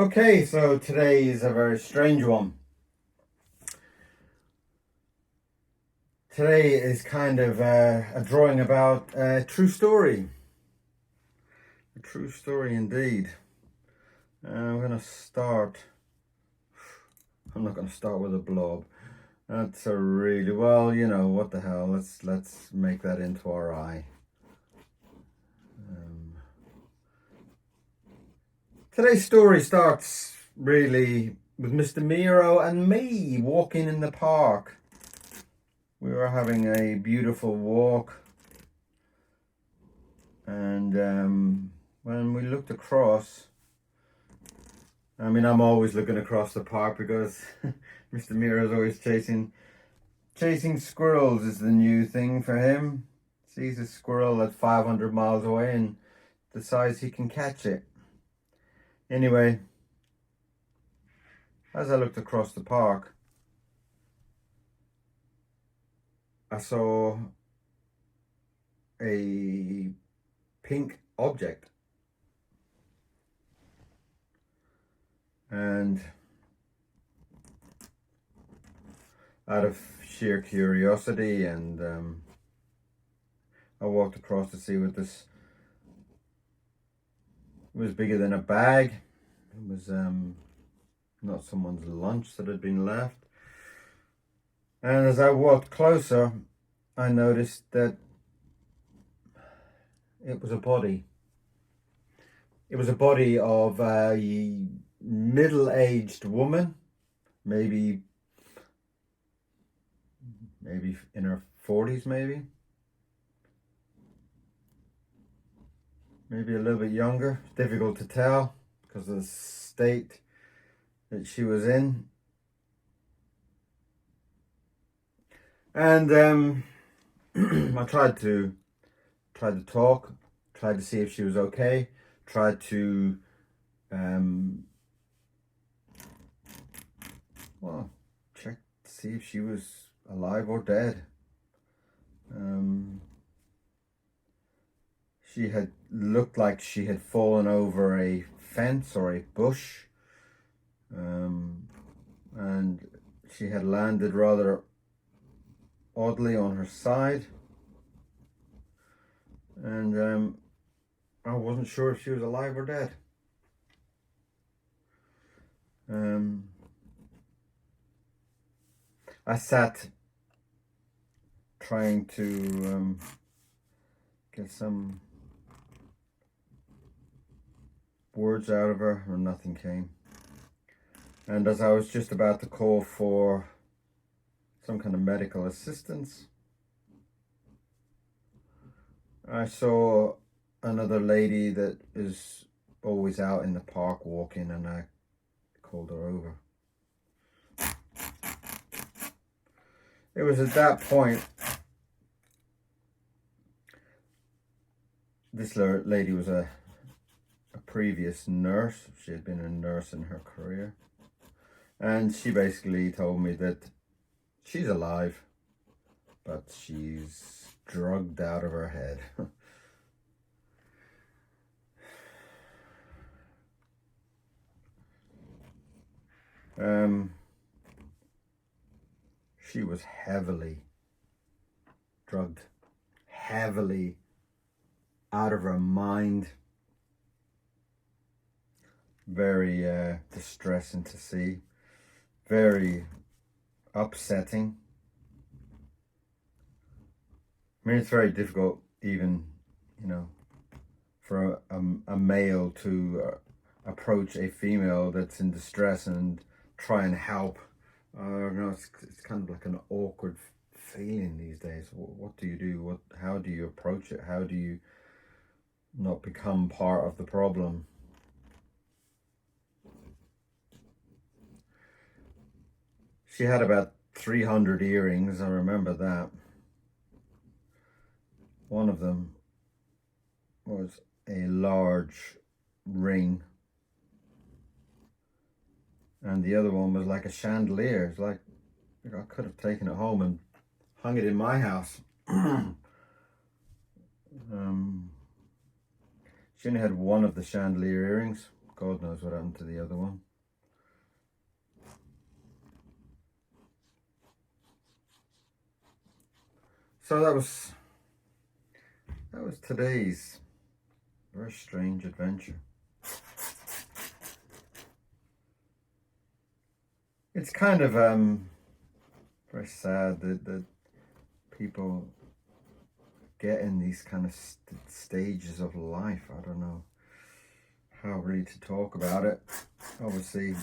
Okay, so today is a very strange one. Today is kind of a drawing about a true story. A true story indeed. I'm going to start. I'm not going to start with a blob. That's a really, well, what the hell. Let's make that into our eye. Today's story starts really with Mr. Miro and me walking in the park. We were having a beautiful walk, and when we looked across, I'm always looking across the park because Mr. Miro is always chasing squirrels is the new thing for him. Sees a squirrel at 500 miles away and decides he can catch it. Anyway, as I looked across the park, I saw a pink object, and out of sheer curiosity, and I walked across to see what this. It was bigger than a bag. It was not someone's lunch that had been left. And as I walked closer, I noticed that it was a body. It was a body of a middle-aged woman, maybe in her 40s, maybe a little bit younger. Difficult to tell because of the state that she was in. And I tried to talk, tried to see if she was okay, tried to check to see if she was alive or dead. She had looked like she had fallen over a fence or a bush, and she had landed rather oddly on her side, and I wasn't sure if she was alive or dead. I sat trying to get some words out of her, and nothing came. And as I was just about to call for some kind of medical assistance, I saw another lady that is always out in the park walking, and I called her over. It was at that point, this lady was a previous nurse. She had been a nurse in her career, and she basically told me that she's alive, but she's drugged out of her head. She was heavily drugged, heavily out of her mind. Very distressing to see, very upsetting. It's very difficult, even, for a male to approach a female that's in distress and try and help. It's kind of like an awkward feeling these days. What do you do? How do you approach it? How do you not become part of the problem? She had about 300 earrings, I remember that. One of them was a large ring, and the other one was like a chandelier. It's like I could have taken it home and hung it in my house. She only had one of the chandelier earrings, God knows what happened to the other one. So that was today's very strange adventure. It's kind of very sad that people get in these kind of stages of life. I don't know how really to talk about it. Obviously,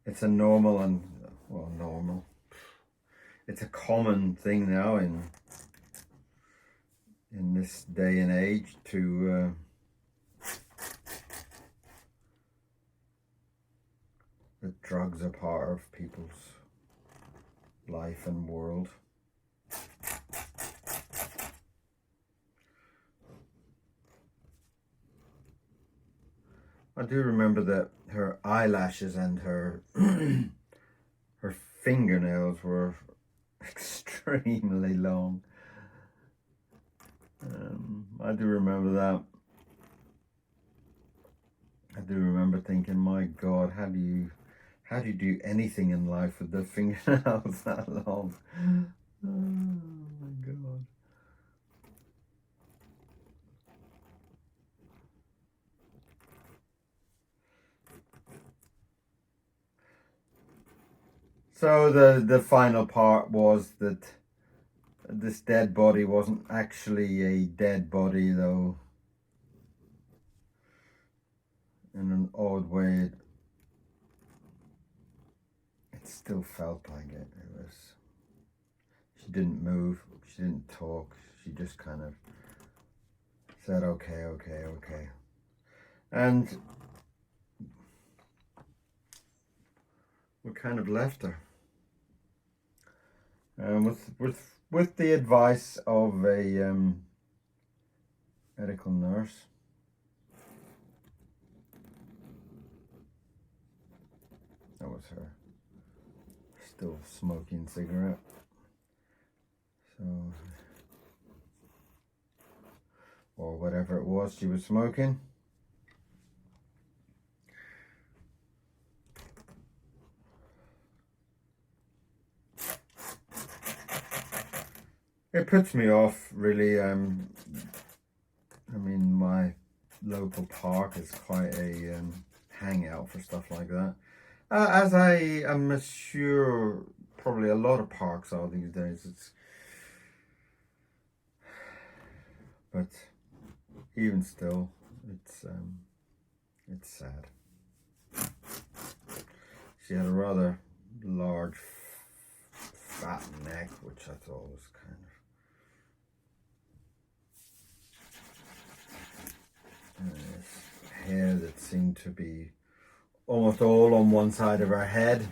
it's a normal and, well, normal. It's a common thing now in this day and age to that drugs are part of people's life and world. I do remember that her eyelashes and her her fingernails were extremely long. I do remember that. I do remember thinking, my God, how do you do anything in life with the fingernails that long? Oh my God. So the final part was that this dead body wasn't actually a dead body, though in an odd way it still felt like it. It was, she didn't move, she didn't talk, she just kind of said okay, okay, okay. And we kind of left her. With the advice of a medical nurse. That was her still smoking cigarette. So, or whatever it was she was smoking. It puts me off, really. I mean, my local park is quite a hangout for stuff like that. As I am sure probably a lot of parks are these days. But even still, it's sad. She had a rather large, fat neck, which I thought was kind of hair that seemed to be almost all on one side of her head.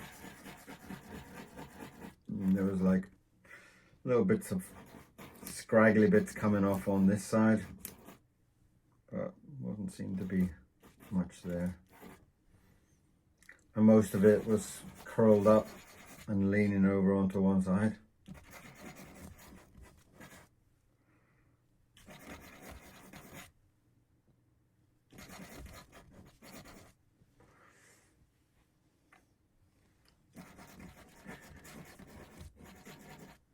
And there was like little bits of scraggly bits coming off on this side, but wasn't seem to be much there. And most of it was curled up and leaning over onto one side.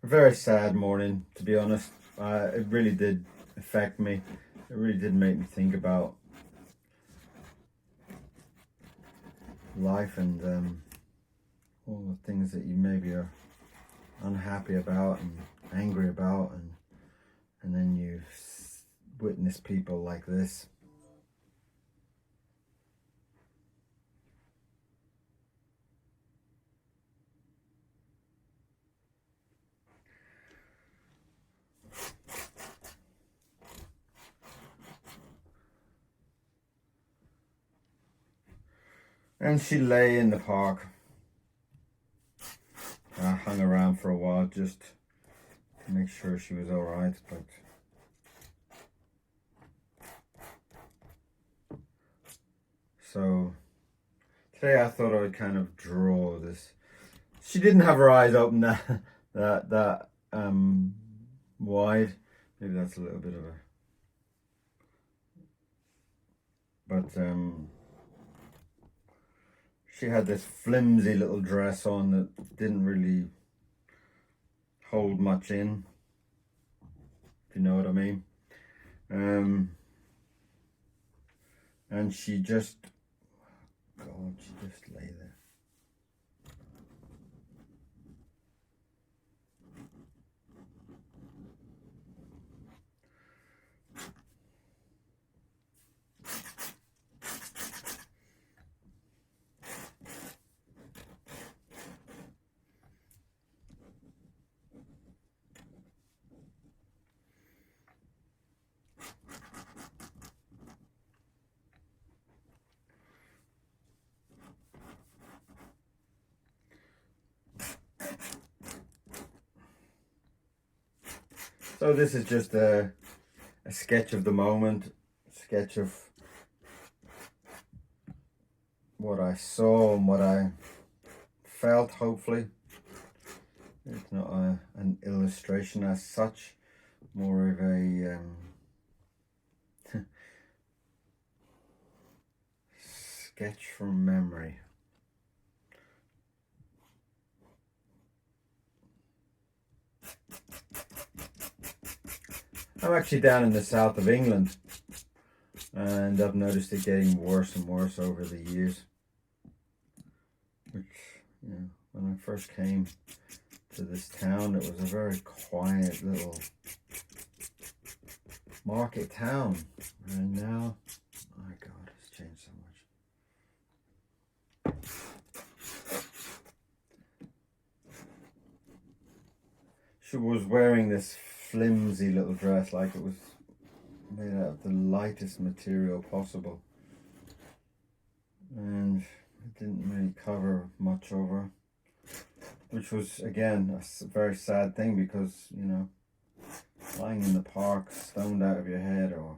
A very sad morning, to be honest. It really did affect me. It really did make me think about life and all the things that you maybe are unhappy about and angry about, and then you witness people like this. And she lay in the park. I hung around for a while just to make sure she was alright, but so today I thought I would kind of draw this. She didn't have her eyes open that wide. Maybe that's a little bit of a but she had this flimsy little dress on that didn't really hold much in, if you know what I mean. And she just, God, she just lay there. So this is just a sketch of the moment, a sketch of what I saw and what I felt, hopefully. It's not an illustration as such, more of a sketch from memory. I'm actually down in the south of England, and I've noticed it getting worse and worse over the years. Which, you know, when I first came to this town, it was a very quiet little market town, and now, my God, it's changed so much. She was wearing this flimsy little dress, like it was made out of the lightest material possible, and it didn't really cover much over, which was again a very sad thing, because, you know, lying in the park stoned out of your head or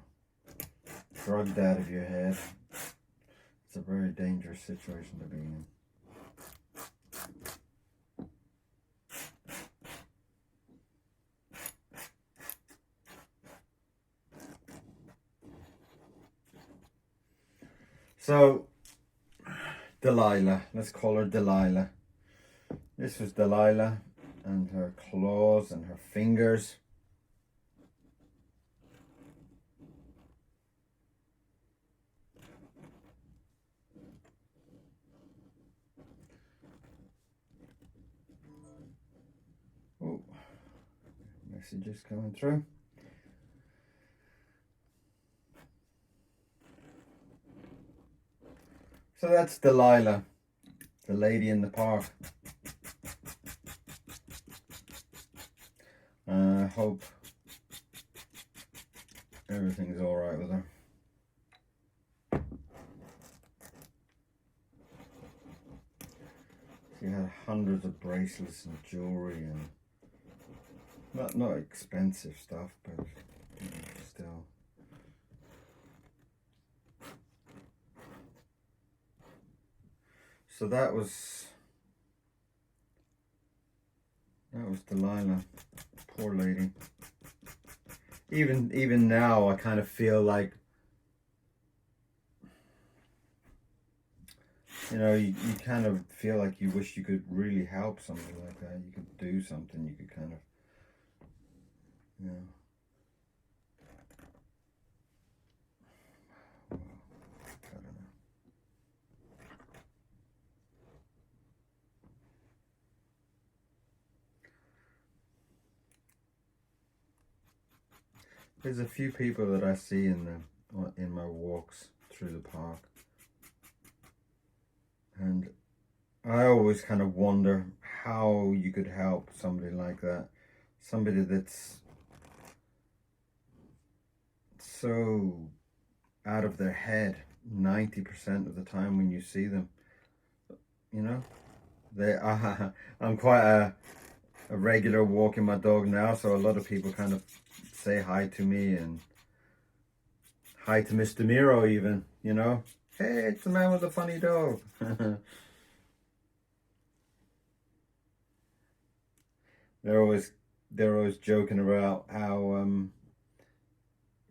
drugged out of your head, it's a very dangerous situation to be in. So, Delilah, let's call her Delilah. This was Delilah and her claws and her fingers. Oh, messages coming through. So that's Delilah, the lady in the park. I hope everything's all right with her. She had hundreds of bracelets and jewelry, and not expensive stuff, but, you know, still. So that was Delilah, poor lady. Even now, I kind of feel like, you know, you kind of feel like you wish you could really help somebody like that. You could do something. You could kind of, you know. Well, I don't know. There's a few people that I see in my walks through the park, and I always kind of wonder how you could help somebody like that, somebody that's so out of their head 90% of the time when you see them. You know, I'm quite a regular walking my dog now, so a lot of people kind of say hi to me, and hi to Mr. Miro even, you know. Hey, it's the man with the funny dog. they're always joking about how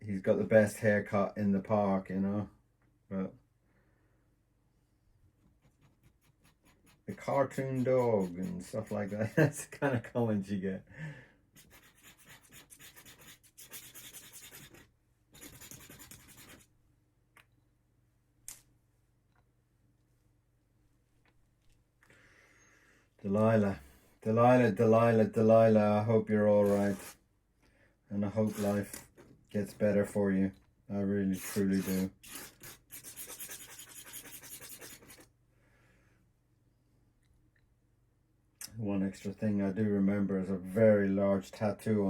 he's got the best haircut in the park, you know. But the cartoon dog and stuff like that, that's the kind of comments you get. Delilah, Delilah, I hope you're all right. And I hope life gets better for you. I really, truly do. One extra thing I do remember is a very large tattoo on